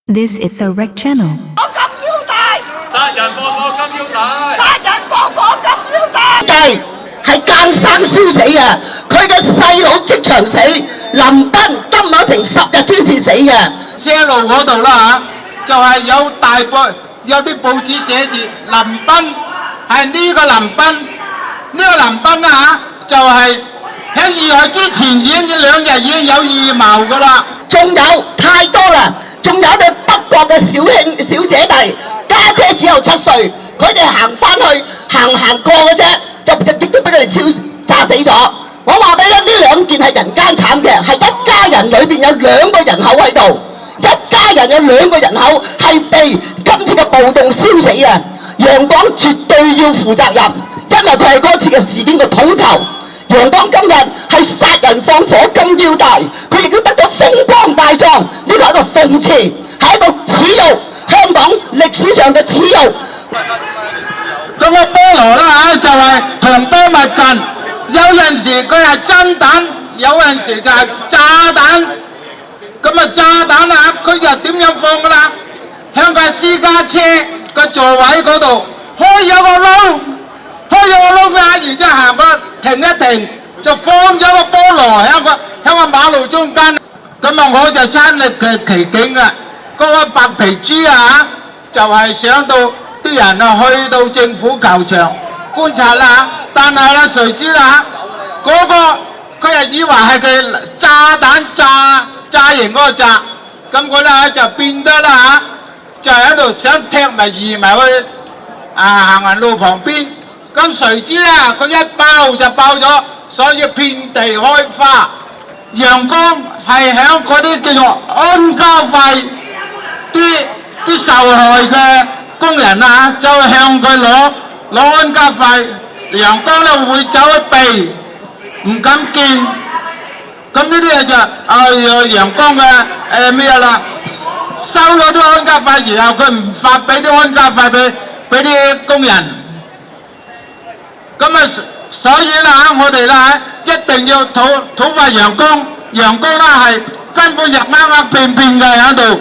This is a rec channel. 我金腰帶，殺人放火金腰帶，殺人放火金腰帶。計係奸生燒死嘅，佢嘅細佬即場死，林彬金馬成10日先至死嘅。車路嗰度啦嚇，就係有大報有啲報紙寫住林彬係呢個林彬，呢個林彬啊嚇就係喺遇害之前已經2日已經有預謀噶啦。仲有太多啦，仲有對北國嘅小姐弟，家姐只有7歲，佢哋行翻去行過嘅啫，亦都俾佢哋炸死咗。我話俾你聽，呢2件係人間慘嘅，係一家人裏邊有2個人口喺度，一家人有2個人口係被今次嘅暴動燒死嘅。楊光絕對要負責任，因為佢係嗰次嘅事件嘅統籌。楊光今日係殺人放火金腰帶，佢亦都得到風光大狀，呢個係一個諷刺，係一個恥辱，香港歷史上嘅恥辱。咁個菠蘿啦嚇就係同胞勿近，有陣時佢係真彈，有陣時就係炸彈。咁啊炸彈啊，佢又點樣放㗎啦？向架私家車個座位嗰度開咗個窿，然之後行過停一停，就放咗個菠蘿喺個馬路中間。咁啊我就親歷其境嘅，嗰個白皮豬啊就係想到啲人啊去到政府球場觀察啦，但係啦誰知啦嗰個佢係以為係佢炸彈炸型嗰個炸，咁佢咧就變得啦就喺度想踢埋移埋去行人路旁邊。咁誰知咧佢一爆就爆咗，所以遍地開花。陽光係響嗰啲叫做安家費啲受害嘅工人啊，就向佢攞安家費。陽光咧會走去避，唔敢見。咁呢啲嘢就陽光嘅咩啦？收咗啲安家費，然後佢唔發俾啲安家費俾啲工人。咁啊，所以啦我哋啦一定要討伐陽光，陽光啦係根本就啱啱變嘅喺度。